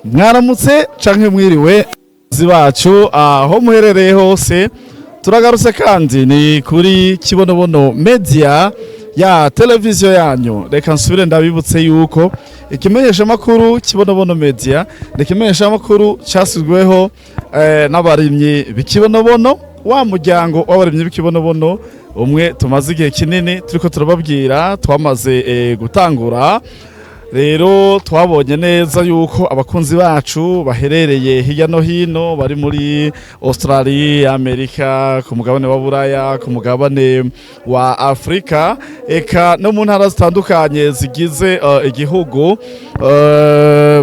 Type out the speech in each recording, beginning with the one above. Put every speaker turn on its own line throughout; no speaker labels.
mwaramutse canke mwiriwe bacu aho muherereye hose turagarutse kandi ni kuri Kibonobono Media ya televiziyo yanyu. Reka nsubire ndabibutse yuko ikimenyesha makuru Kibonobono Media ikimenyesha makuru cyasizweho n'abarimyi b'ikibonobono, wa muryango w'abarimyi b'ikibonobono umwe tumaze igihe kinini turiko turababwira, twamaze gutangura. Rero twabonye neza yuko abakunzi bacu baherereye hirya no hino, bari muri Australia, Amerika, ku mugabane wa Buraya, ku mugabane wa Afrika, eka no mu ntara zitandukanye zigize igihugu,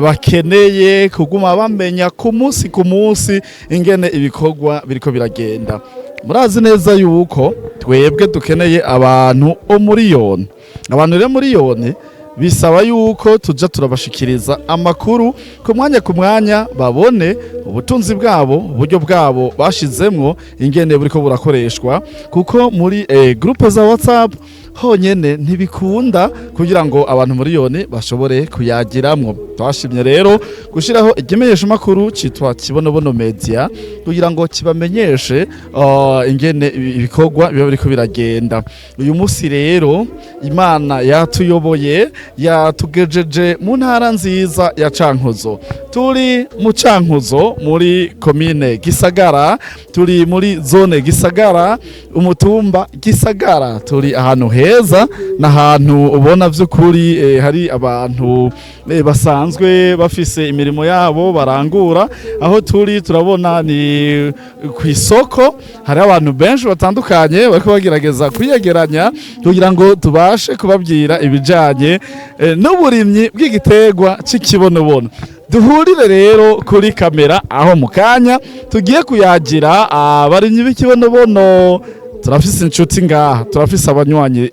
bakeneye kuguma bamenya ku munsi ingene ibikorwa biriko biragenda. Murazi neza yuko twebwe dukeneye abantu umuriyoni. Abantu rero miliyoni bisaba yuko tuja turabashikiriza amakuru ku mwanya babone ubutunzi bwabo, uburyo bwabo bashizemwo ingene buriko burakoreshwa, kuko muri groupe za WhatsApp honyene ntibikunda kugira ngo abantu miliyoni bashobore kuyagiramwo. Twashimye rero gushiraho ikimenyesha makuru citwa Kibonobono Media kugira ngo kibamenyeshe ingene ibikorwa biba biriko biragenda. Uyu musi rero Imana yatuyoboye, yatugejeje mu ntara nziza ya Cankuzo. Turi mu Cankuzo muri komine Gisagara, turi muri zone Gisagara, umutumba Gisagara. Turi ahantu heza, n'ahantu ubona vy'ukuri hari abantu basanzwe bafise imirimo yabo barangura. Aho turi turabona ni kw'isoko, hari abantu benshi batandukanye bariko bagerageza kuyegeranya kugira ngo tubashe kubabwira ibijanye n'uburimyi bw'igiterwa c'ikibonobono. Duhurire rero kuri kamera aho mukanya tugiye kuyagira abarimyi b'ikibonobono. Turafise inshuti ngaha, turafise abanywanyi,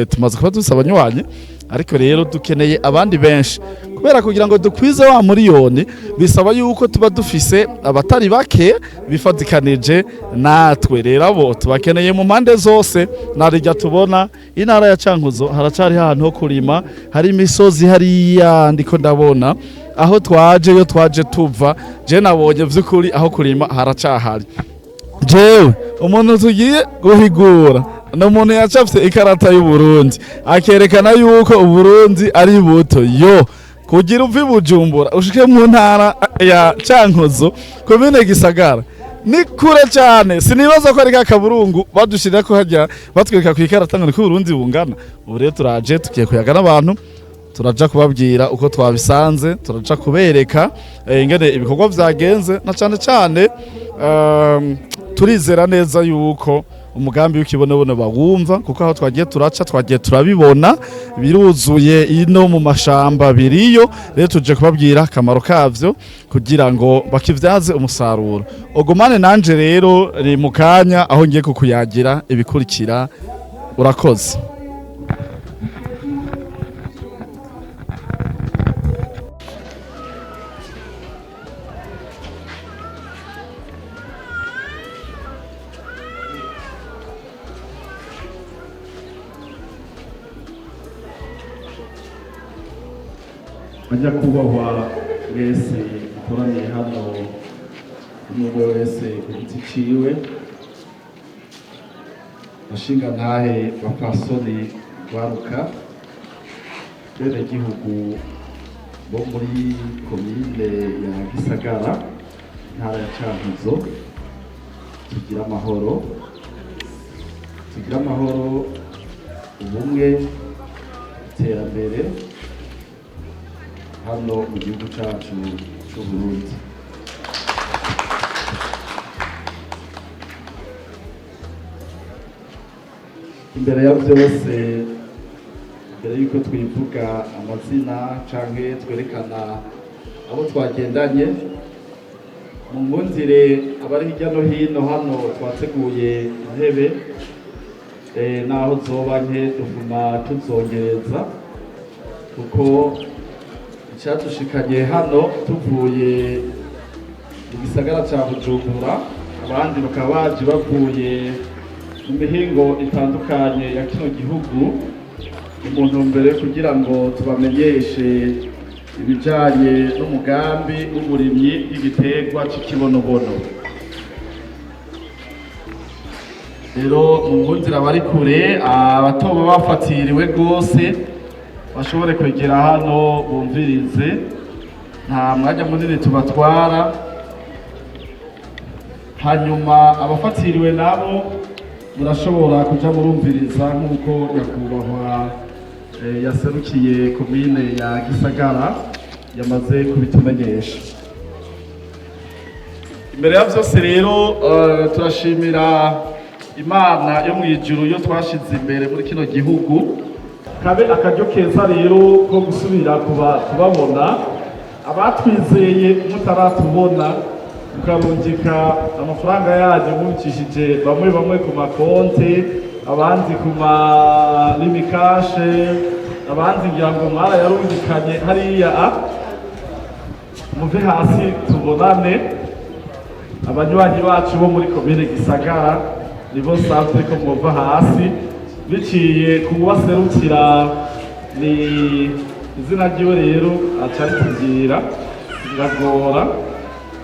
tumaze kuba dufise abanywanyi, ariko rero dukeneye abandi benshi, kubera kugira ngo dukwize wa miliyoni bisaba yuko tuba dufise abatari bake bifatikanije natwe. Rero abo tubakeneye mu mpande zose. Narirya tubona intara ya Cankuzo haracari ahantu ho kurima, hari imisozi hariya ndiko ndabona aho twaje tuva. Je nabonye vy'ukuri aho kurima haracahari. Jewe umuntu tugiye guhigura no muntu yacafye ikarata y'u Burundi akerekana yuko u Burundi ari buto. Yo kugira uvi Bujumbura ushike mu ntara ya Cankuzo komine Gisagara ni kure cyane. Sinibaza ko ari kakaburungu badushirira ko hajya batwereka ku ikarata ngo ko Burundi bungana. Ubu rero turaje tukiye kuyaga n'abantu, turaja kubabwira uko twabisanze, turaja kubereka ingene ibikorwa vyagenze, na cyane turizera neza yuko umugambi w'ikibonobono bawumva, kuko aho twagiye turaca twagiye turabibona biruzuye ino mu mashamba biriyo. Rero tuje kubabwira akamaro kavyo kugira ngo bakivyaze umusaruro. Ogumane nanje rero ri mu kanya aho ngiye kukuyagira ibikurikira. Urakoze.
Bajya kubahwa wese ukoraniye hano, umwe wese ku giti ciwe, bashinga ntahe bapfasoni baruka bene gihugu bo muri komine ya Gisagara, intara ya Cankuzo. Tugira amahoro, ubumwe, iterambere hano mu gihugu cacu c'u Burundi. Imbere ya byose, mbere yuko twivuga amazina canke twerekana abo twagendanye, mu nkunzire abari hirya no hino hano twateguye intebe, naho zoba nke tuguma tuzongereza, kuko icatushikanye hano tuvuye mu gisagara ca Bujumbura, abandi bakaba baje bavuye mu mihingo itandukanye ya kino gihugu, mu ntumbero kugira ngo tubamenyeshe ibijanye n'umugambi w'uburimyi bw'igiterwa c'ikibonobono. Rero mu nzira bari kure abatoba bafatiriwe rwose bashobore kwegera hano bumvirize, nta mwanya munini tubatwara. Hanyuma abafatiriwe nabo murashobora kuja murumviriza nk'uko nyakubahwa yaserukiye komine ya Gisagara yamaze kubitumenyesha. Imbere ya vyose rero turashimira Imana yo mwijuru yo twashize imbere muri kino gihugu, kabe akaryo keza rero ko gusubira kubabona abatwizeye mutaratubona, mukarungika amafaranga yanyu mubicishije bamwe ku makonti, abandi ku marimikashe, abandi ngira ngo mwarayarungikanye hariya. Muve hasi tubonane, abanywanyi bacu bo muri komine Gisagara nibo sanzwe ko muva hasi biciye kubaserukira. Ni izina ryiwe rero acari kugira ngagora,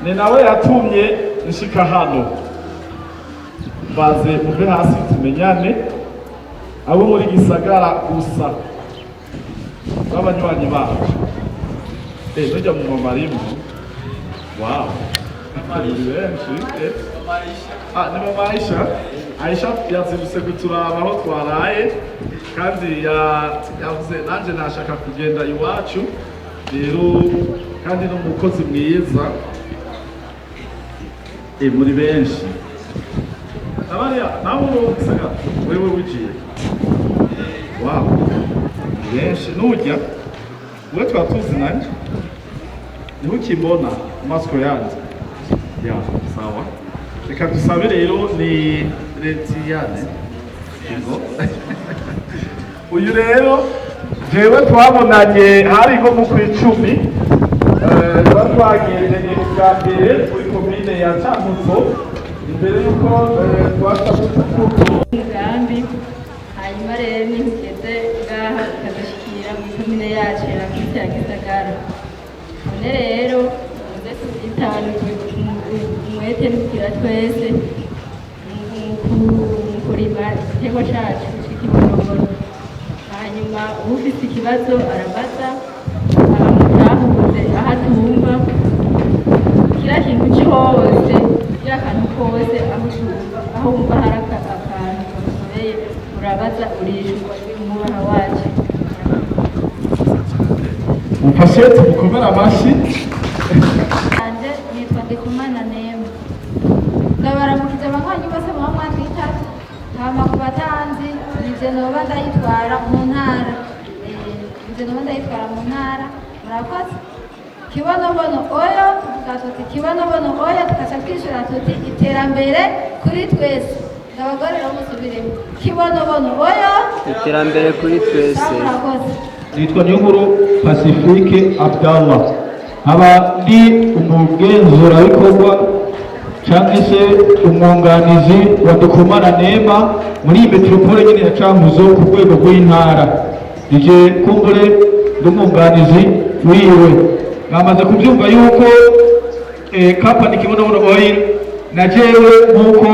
ni nawe yatumye nshika hano. Baze muve hasi tumenyane, abo muri Gisagara gusa b'abanywanyi bacu. Nujya mu mamarimu, wow, benshi. Ni mama Aisha yazindutse kuturaba aho twaraye, kandi yavuze nanje nashaka kugenda iwacu rero, kandi n'umukozi mwiza. Muri benshi abariya nabo Gisagara wewe wigiye, wow, benshi nujya we twatuzi nanje niho ukimbona amaso yanjye ya sawa. Reka dusabe rero ni Letiyane uyu rero jewe twabonanye hari nko mu kw'icumi, twagendereye bwa mbere muri komine ya Cankuzo imbere y'uko twasabye umugambi. Hanyuma rero nihugeze ngaha tukadushyikira mu komine yacu ya Gisagara. None rero muze tubyitane umwete n'ukira twese mu kurima igiterwa cacu c'ikibonobono. Hanyuma ufite ikibazo arabaza ahamutahuze aho atumva, kira kintu cose, kira kantu kose aho wumva hari akantu gakomeye urabaza urishurwa n'umubaha wacu. Mufashe tumukomere amashi.
Anje nitwa Ndikumana Nema, ndabaramukiza abanywanyi bose muba mwatwita, hama ku batanzi nivyo noba ndayitwara mu ntara, murakoze. Kibonobono oyo tuvuga tuti kibonobono oyo, tukaca twishura tuti iterambere kuri twese. Abagore rero musubiremo, kibonobono oyo,
iterambere kuri twese.
murakoze.
Nitwa Niyonkuru Pacifique Abdallah, nkaba ndi umugenzurabikorwa cyangwa se umwunganizi wa Ndikumana Nema muri iyi metropole nyine ya Cankuzo ku rwego rw'intara. Nije kumbure n'umwunganizi wiwe. Bamaze kubyumva yuko company Kibonobono Oil na jewe nk'uko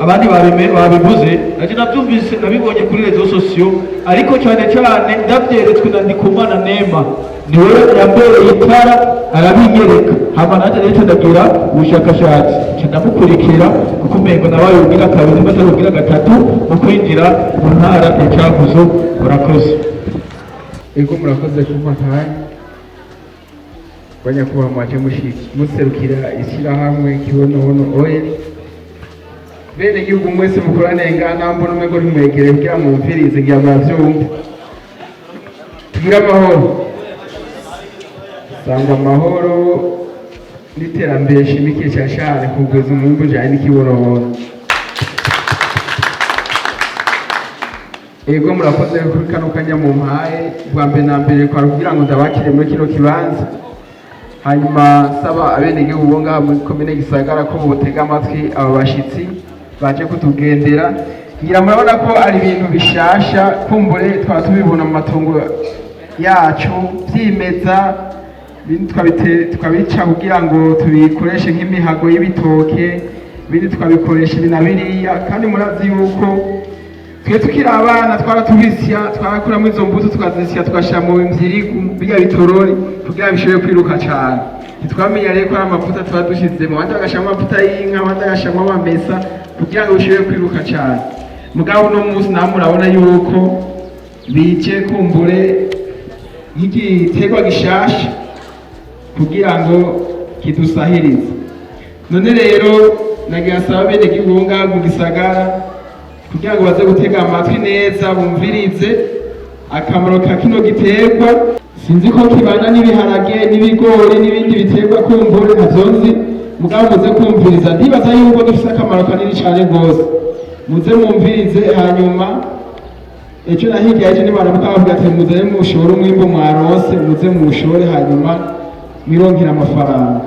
abandi babivuze, naje nabyumvise nabibonye kuri rezo sosiyo, ariko cyane cyane ndabyeretswe na Ndikumana Nema. Niwe yambereye itara arabinyereka, hama naje rero ndagira ubushakashatsi ndamukurikira kuko umengo nabaye ubwira kabiri batari ubwira gatatu mu kwinjira mu ntara ya Cankuzo. Murakoze.
Ego murakoze kumpa banyakubaha mwaje muserukira ishyirahamwe Kibonobono Oil. Bene igihugu mwese mukorane ngana mbona umwe ngo ntimwegere kugira mwumvirize ngira muravyumva. Tugira amahoro, sangwa amahoro n'iterambere shimikiye cyashane kugeza umwumvu ujanye n'ikibonobono. Ego murakoze kuri kano kanya mu mpaye bwa mbere na mbere kwa kugira ngo ndabakire muri kino kibanza. Hanyuma saba abenegihugu bo ngaha muri komine Gisagara ko botega amatwi aba bashitsi baje kutugendera. Ngira murabona ko ari ibintu bishasha, kumbure twaba tubibona mu matongo yacu vyimeza ibindi tukabica kugira ngo tubikoreshe nk'imihago y'ibitoke, ibindi tukabikoresha ibi na biriya. Kandi murazi yuko twe tukiri abana twaratubisya, twarakuramo izo mbuto tukazisya tugashyira mu mvyirigu birya bitorori kugira bishobore kwiruka cyane. Ntitwamenya rero ko ari amavuta tuba dushyizemo, abandi bagashyiramo amavuta y'inka, abandi bagashyiramo amamesa kugira ngo bishobore kwiruka cyane. Mugabo uno munsi nawe murabona yuko bice kumbure nk'igiterwa gishasha kugira ngo kidusahirize. None rero nagira saba bene gihunga mu gisagara kugira ngo baze gutega amatwi neza bumvirize akamaro ka kino giterwa. Sinzi ko kibana n'ibiharage n'ibigori n'ibindi biterwa kumbure ntavyonzi, mugabo muze kumviriza, ndibaza yuko gifise akamaro kanini cyane rwose. Muze mumvirize, hanyuma ejo nahigiye ejo nibaramuka bavuga ati muze mushore umwimbo mwarose, muze mushore hanyuma mwironkera amafaranga.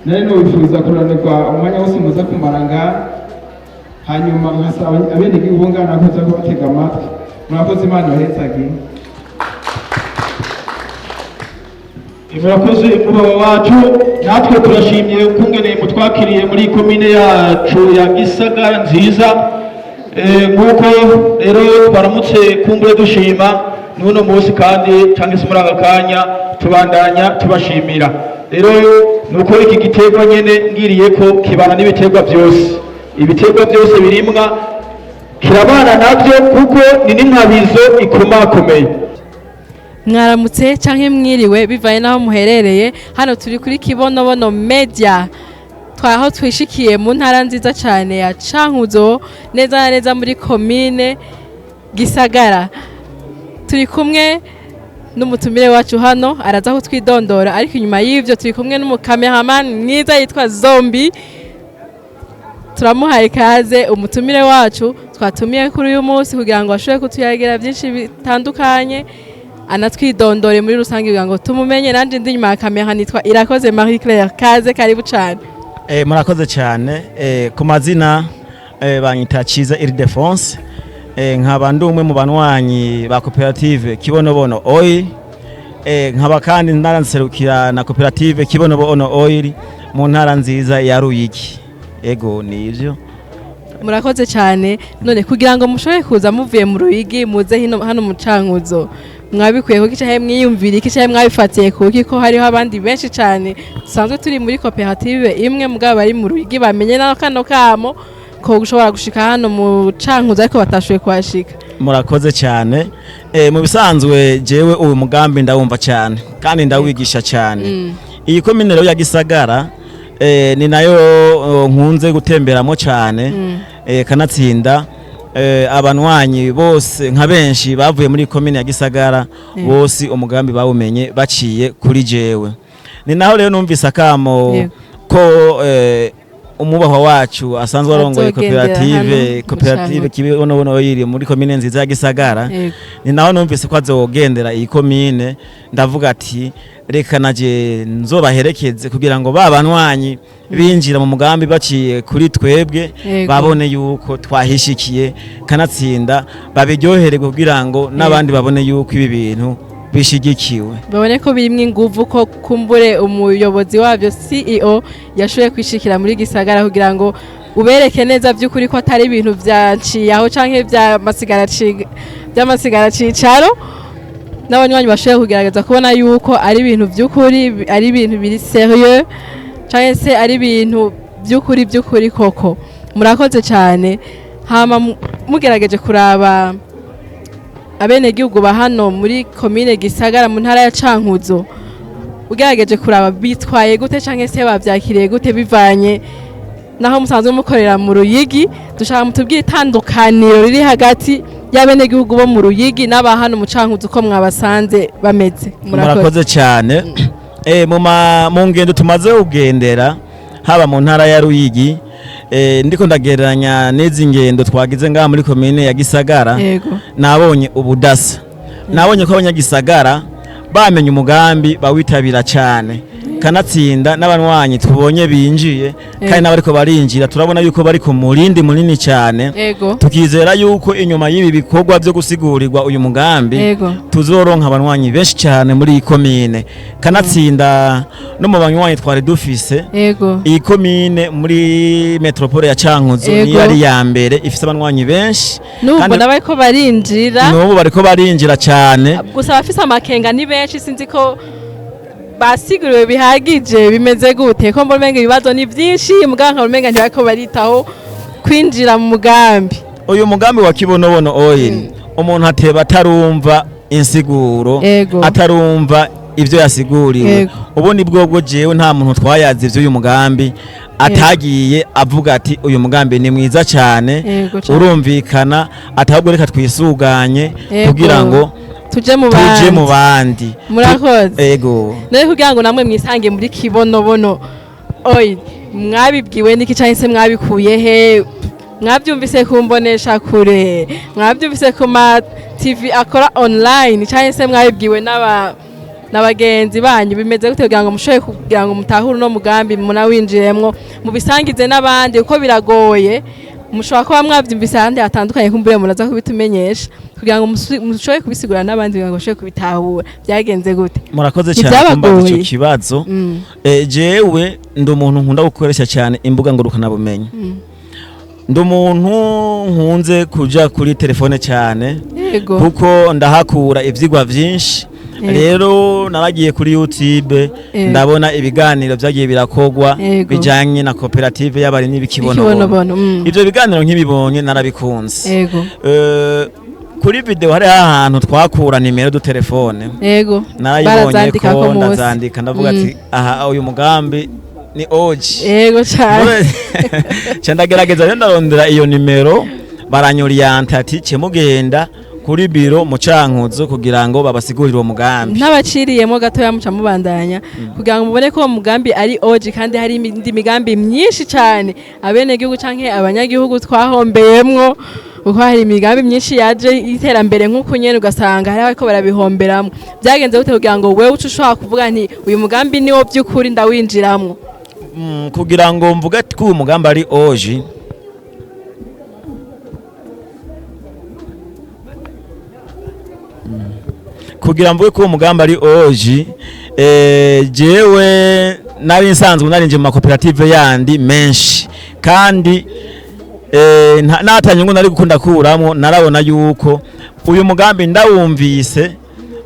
Nari nobifuza kuranirwa umwanya wose muze kumara ngaha, hanyuma nkasaba abene gihunga nakoza ko batega amatwi. Murakoze, Imana ibahezagiye.
Murakoze mubaba wacu, natwe turashimye ukungene mutwakiriye muri komine yacu ya Gisagara nziza. Nk'uko rero twaramutse kumbure dushima n'uno munsi kandi cyangwa se muri aka kanya tubandanya tubashimira. Rero nuko iki giterwa nyene ngiriye ko kibana n'ibiterwa byose, ibiterwa byose birimwa kirabana nabyo kuko ni n'inkabizo ikomakomeye.
Mwaramutse canke mwiriwe bivaye naho muherereye. Hano turi kuri Kibonobono Media, twaho twishikiye mu ntara nziza cyane ya Cankuzo, neza na neza muri komine Gisagara. Turi kumwe n'umutumire wacu hano araza kutwidondora, ariko inyuma y'ivyo turi kumwe n'umukameraman mwiza yitwa Zombi. Turamuhaye ikaze umutumire wacu twatumiye kuri uyu munsi kugira ngo ashobore kutuyagira byinshi bitandukanye, anatwidondore muri rusange kugira ngo tumumenye. Nanje ndi nyuma ya kamera nitwa Irakoze Marie Claire. Kaze, karibu cyane.
Murakoze cyane. Ku mazina banyita Ciza Ildefonse, nkaba ndi umwe mu banwanyi ba koperative Kibonobono Oil, nkaba kandi ndaranserukira na koperative Kibonobono Oil mu ntara nziza ya Ruyigi. Ego nivyo.
Murakoze cyane. None kugira ngo mushobore kuza muvuye mu Ruyigi muze hano mu Cankuzo, mwabikuye kuki cyahe mwiyumvira iki cyahe mwabifatiye kuki ko hariho abandi benshi cyane dusanzwe turi muri koperative imwe mugabo bari mu Ruyigi bamenye na kano kamo ko gushobora gushika hano mu Cankuzo ariko batashoboye kuhashika?
Murakoze cyane. Mu bisanzwe jewe uyu mugambi ndawumva cyane kandi ndawigisha cyane. Iyi komine rero ya Gisagara ni nayo nkunze gutemberamo cyane, kanatsinda abanwanyi bose nka benshi bavuye muri komine ya Gisagara bose umugambi bawumenye baciye kuri jewe. Ni naho rero numvise akamo ko umubahwa wacu asanzwe arongoye koperative Kibonobono Oil muri komine nziza ya Gisagara. Ni naho numvise ko azogendera iyi komine, ndavuga ati reka naje nzobaherekeze kugira ngo babanwanyi binjira mu mugambi baciye kuri twebwe babone yuko twahishikiye, kanatsinda babiryohererwe kugira ngo n'abandi babone yuko ibi bintu bishigikiwe, babone ko birimwe inguvu ko kumbure umuyobozi wabyo CEO yashoboye kwishikira muri Gisagara kugira ngo ubereke neza by'ukuri ko atari ibintu byaciye aho canke by'amasigara cicaro, n'abanywanyi bashoboye kugerageza kubona yuko ari ibintu by'ukuri, ari ibintu biri serieux canke se ari ibintu by'ukuri koko. Murakoze cyane. Hama mugerageje kuraba abene gihugu ba hano muri komine Gisagara mu ntara ya Cankuzo, ugerageje kuraba bitwaye gute canke se bavyakiriye gute bivanye naho musanzwe mukorera mu Ruyigi? Dushaka mutubwire itandukaniro riri hagati y'abene gihugu bo mu Ruyigi n'aba hano mu Cankuzo uko mwabasanze bameze. Murakoze cyane. Mu ngendo tumaze kugendera haba mu ntara ya Ruyigi, ndiko ndagereranya nezi ngendo twagize ngaha muri komine ya Gisagara, nabonye ubudasa. Nabonye ko abanyagisagara bamenye umugambi bawitabira cyane, kanatsinda n'abanywanyi tubonye binjiye kandi n'abariko barinjira turabona yuko bari ku murindi munini cyane
Ego.
tukizera yuko inyuma y'ibi bikorwa byo gusigurigwa uyu mugambi
Ego.
tuzoronka abanywanyi benshi cyane muri iyi komine kanatsinda no mu banywanyi twari dufise
Ego.
iyi komine muri metropole ya Cankuzo
Ego.
niyo ari ya mbere ifise abanywanyi benshi
Nubwo nabariko barinjira
n'ubu bariko barinjira cyane
gusa abafise amakenga ni benshi sinzi ko basiguriwe bihagije bimeze gute ko mbona ibibazo ni byinshi muganga umenga ntibariko baritaho kwinjira mu mugambi
uyu mugambi wa kibonobono oil umuntu ateba atarumva insiguro
Ego.
atarumva ibyo yasiguriwe
Ego.
ubu ni bwo jewe nta muntu twayazi ivy'uyu mugambi atagiye avuga ati uyu mugambi ni mwiza cyane
Ego cane.
urumvikana atabwo reka twisuganye
Ego.
kugira ngo
tuje mu
bandi
murakoze
ego
nawe kugira ngo namwe mwisange muri kibonobono oil mwabibwiwe n'iki cyangwa se mwabikuye he mwabyumvise kumbonesha kure mwabyumvise ku ma TV akora online cyangwa se mwabibwiwe n'abagenzi banyu bimeze gute kugira ngo mushoye kugira ngo mutahure no mugambi munawinjiremwo mubisangize n'abandi uko biragoye mushobora kuba mwabyumvise ahandi hatandukanye kumbure muraza kubitumenyesha kugira ngo mushoye kubisigura n'abandi kugira ngo mushoye kubitahura byagenze gute
murakoze cyane kumbaza icyo kibazo jewe ndi umuntu nkunda gukoresha cyane imbuga ngurukana bumenyi ndi umuntu nkunze kuja kuri telefone cyane kuko ndahakura ivyigwa vyinshi rero naragiye kuri YouTube ndabona ibiganiro byagiye birakogwa bijanye na koperative y'abarimyi b'ikibonobono ivyo biganiro nk'ibibonye narabikunze kuri video hari ahantu twakura nimero du telefone narayibonye ko ndazandika ndavuga ati aha uyu mugambi ni oji
cyane
ndagerageza rero ndarondera iyo nimero baranyorienta ati cemugenda kuri biro mu Cankuzo kugira ngo babasigurire uwo mugambi
ntabaciriyemo gatoya muca mubandanya kugira ngo mubone ko uwo mugambi ari oji kandi hari indi migambi myinshi cyane abene gihugu canke abanyagihugu twahombeyemwo uko hari imigambi myinshi yaje iterambere nk'uko nyene ugasanga hari abako barabihomberamo byagenze gute kugira ngo wewe ucushobora kuvuga nti uyu mugambi niwo by'ukuri ndawinjiramwo
kugira ngo mvuge ati ko uyu mugambi ari oji kugira mvuge ko uwo mugambi ari oji jewe nari nsanzwe narinje mu makoperative yandi menshi kandi natanyungu nari gukunda kuramwo narabona yuko uyu mugambi ndawumvise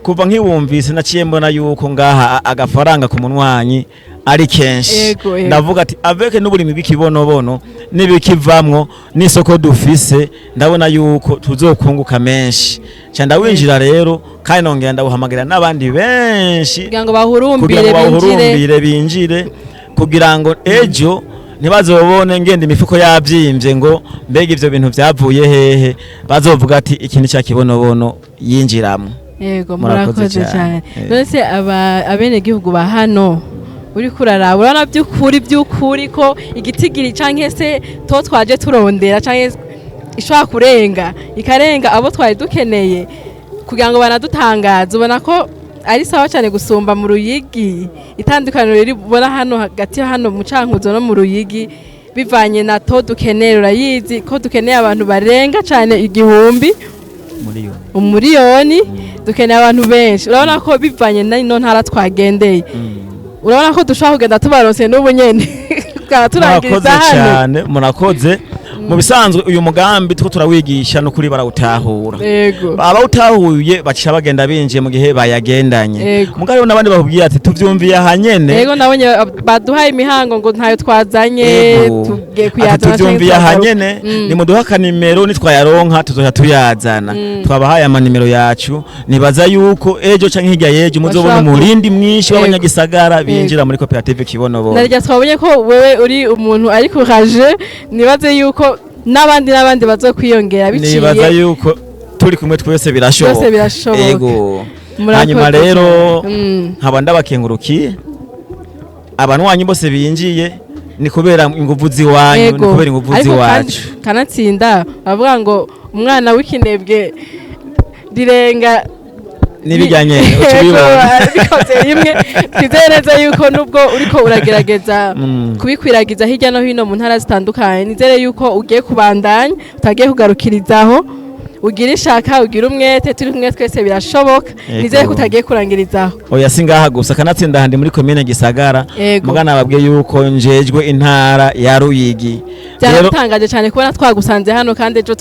kuva nkiwumvise naciye mbona yuko ngaha agafaranga ku munwanyi ari kenshi ndavuga ati avec n'uburimi bw'ikibonobono nibikivamwo n'isoko dufise ndabona yuko tuzokunguka menshi cyanda winjira rero kandi nongera ndawuhamagira n'abandi benshi
kugira ngo bahurumbire
binjire kugira ngo ejo ntibazobone ngende imifuko yabyimbye ngo mbega ivyo bintu byavuye hehe bazovuga ati ikintu cya kibonobono yinjiramo
yego murakoze cyane nose abene gihugu ba hano uri kuraraba urana by'ukuri ko igitigiri canke se to twaje turondera canke ishobora kurenga ikarenga abo twari dukeneye kugira ngo banadutangaza ubona ko ari sawa cyane gusumba mu Ruyigi itandukaniro riri bona hano hagati hano mu Cankuzo no mu Ruyigi bivanye na to dukenera urayizi ko dukeneye abantu barenga cyane igihumbi umuriyoni dukeneye abantu benshi urabona ko bivanye n'ino ntara twagendeye urabona ko dushobora kugenda tubarose n'ubu nyene turangiriza hano
cyane murakoze mu bisanzwe uyu mugambi two turawigisha no kuri barawutahura abawutahuye bacisha bagenda binjiye mu gihe bayagendanye mugabo n'abandi bakubwiye ati tuvyumviye ahanyene
yego nabonye baduhaye imihango ngo ntayo twazanye tugiye kuyazana
tuvyumviye ahanyene ni muduha kanimero nitwayaronka tuzoja tuyazana twabahaye amanimero yacu nibaza yuko ejo canke hirya yejo muzobona umurindi mwinshi w'abanyagisagara binjira muri koperative Kibonobono
narya twabonye ko wewe uri umuntu ari courage nibaze yuko n'abandi bazokwiyongera biciye
nibaza yuko turi kumwe twese birashoboka
yego
hanyuma rero nkaba ndabakengurukiye abanwanyi bose binjiye ni kubera inguvu ziwanyu ni kubera inguvu ziwacu
kanatsinda bavuga ngo umwana w'ikinebwe
n'ibijyanye ucubibona
bikoze rimwe twizeye neza yuko nubwo uriko uragerageza kubikwiragiza hirya no hino mu ntara zitandukanye nizere yuko ugiye kubandanya utagiye kugarukirizaho ugira ishaka ugira umwete turi kumwe twese birashoboka nizere ko utagiye kurangirizaho
oya singaha gusa kanatsinda handi muri commune Gisagara mugana babwiye yuko njejwe intara ya Ruyigi
byaratangaje cyane kubona twagusanze hano kandi ejo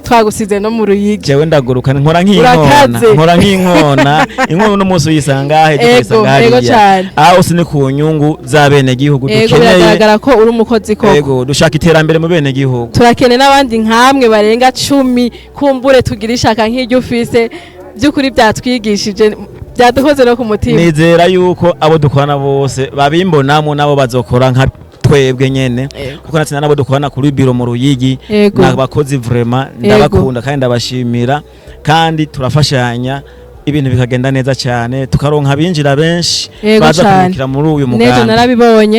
twagusize no mu Ruyigi
jewe ndaguruka nkora nk'inkona inkona n'umunsi uyisanga heje kwisanga aho usine ku nyungu za bene gihugu
dukeneye biragaragara ko uri umukozi koko
yego dushaka iterambere mu bene gihugu
turakene n'abandi nkamwe barenga 10 kumbure tugira ishaka nk'iryo ufise by'ukuri byatwigishije byadukoze no ku mutima
nizera yuko abo dukorana bose babimbonamo nabo bazokora nka twebwe nyene kuko natsinda nabo dukorana kuri biro mu Ruyigi n'abakozi vraiment ndabakunda kandi ndabashimira kandi turafashanya ibintu bikagenda neza cyane tukaronka binjira benshi baza kumukira muri uyu mugambi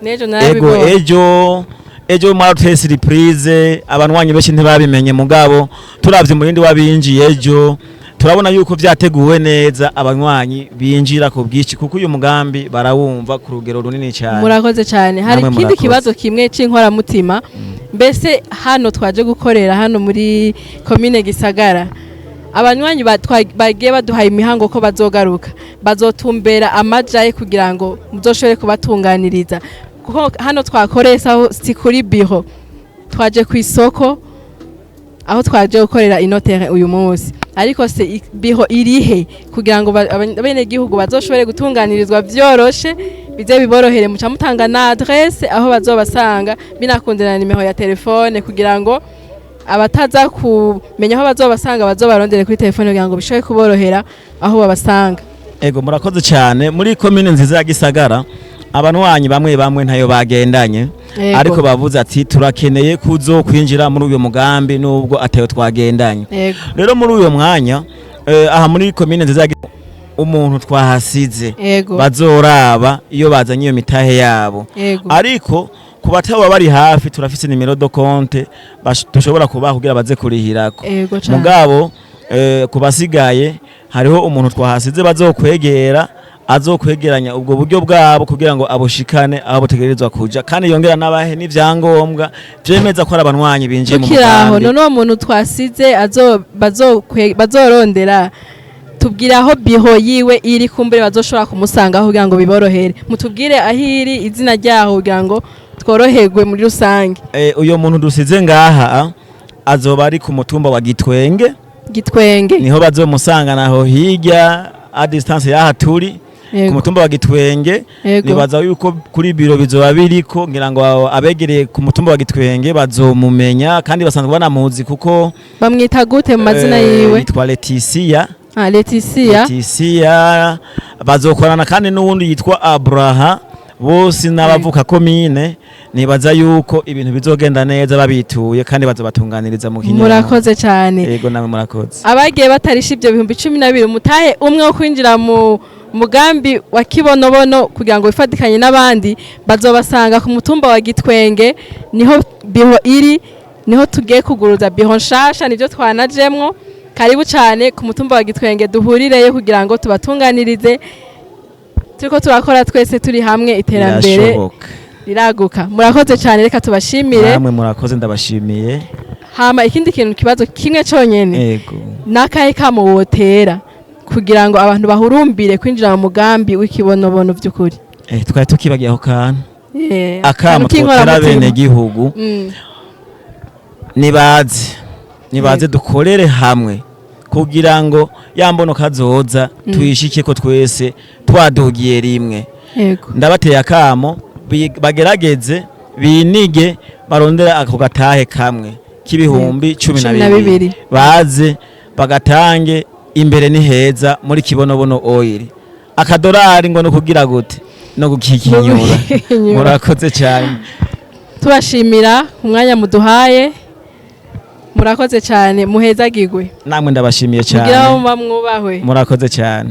nejo narabibonye
ejo mwateye surprise abanwanyi benshi ntibabimenye mugabo turavye murindi wabinjiye ejo turabona yuko vyateguwe neza abanywanyi binjira ku bwici kuko uyu mugambi barawumva ku rugero runini cyane
murakoze cyane hari ikindi kibazo kimwe c'inkora mutima mbese hano twaje gukorera hano muri commune Gisagara abanywanyi bagiye baduhaye imihango ko bazogaruka bazotumbera amajaye kugira ngo muzoshobore kubatunganiriza kuko hano twakoresa si kuri biro twaje ku isoko aho twaje gukorera inotere uyu munsi ariko se biro irihe kugira ngo abene gihugu bazoshobore gutunganirizwa byoroshe bize biborohere muca mutanga na adresse aho bazobasanga binakundana nimero ya telefone kugira ngo abataza kumenya aho bazobasanga bazobarondere kuri telefone kugira ngo bishobore kuborohera aho babasanga
ego murakoze cyane muri commune nziza ya Gisagara abanwanyi bamwe ntayo bagendanye ariko bavuze ati turakeneye kuzo kwinjira muri uyu mugambi nubwo atayo twagendanye rero muri uyu mwanya aha muri commune nziza umuntu twahasize bazoraba iyo bazanye iyo mitahe yabo ariko kubataba bari hafi turafise nimero do compte dushobora kubaha kugira baze kurihirako mugabo kubasigaye hariho umuntu twahasize bazokwegera azokwegeranya ubwo buryo bwabo kugira ngo abushikane aho butegerezwa kuja kandi yongera nabahe n'ivyangombwa vyemeza ko arabanwanyi binjiye mu mugambi
none uwo muntu twasize bazorondera tubwira aho biho yiwe iri kumbere bazoshobora kumusanga kugira ngo biborohere mutubwire ahiri izina ryaho kugira ngo tworoherwe muri rusange
uyo muntu dusize ngaha azoba ari ku mutumba wa Gitwenge niho bazomusanga naho hirya a distance yaha turi ku mutumba wa Gitwenge nibaza yuko kuri biro bizoba biriko ngira ngo abegereye ku mutumba wa Gitwenge bazomumenya kandi basanzwe banamuzi kuko
bamwita gute mu mazina yiwe
yitwa Leticia
Leticia
bazokorana kandi n'uwundi yitwa Abraha bose n'abavuka komine nibaza yuko ibintu bizogenda neza babituye kandi bazobatunganiriza mu kinyama
murakoze cyane
yego namwe murakoze
abagiye batarisha ibyo 12 mutahe umwe wo kwinjira mu mugambi wa kibonobono kugira ngo bifatikanye n'abandi bazobasanga ku mutumba wa Gitwenge niho biho iri niho tugiye kuguruza biho nshasha nivyo twanajemwo karibu cyane ku mutumba wa Gitwenge duhurireyo kugira ngo tubatunganirize turiko turakora twese turi hamwe iterambere riraguka murakoze cyane reka tubashimire
namwe murakoze ndabashimiye
hama ikindi kintu kibazo kimwe cyonyene nakahe kamubotera kugira ngo abantu bahurumbire kwinjira mu mugambi w'ikibonobono by'ukuri
twari tukibagiye aho kana akamo twotera bene gihugu nibaze dukorere hamwe kugira ngo yambono kazoza tuyishike ko twese twadugiye rimwe ndabateye akamo bagerageze binige barondera ako gatahe kamwe k'ibihumbi 12 baze bagatange imbere ni heza muri kibonobono oil akadorari ngo no kugira gute no gukikinyura murakoze cyane
tubashimira umwanya muduhaye murakoze cyane muhezagirwe
namwe ndabashimiye cyane
kugira ngo mwubahwe
murakoze cyane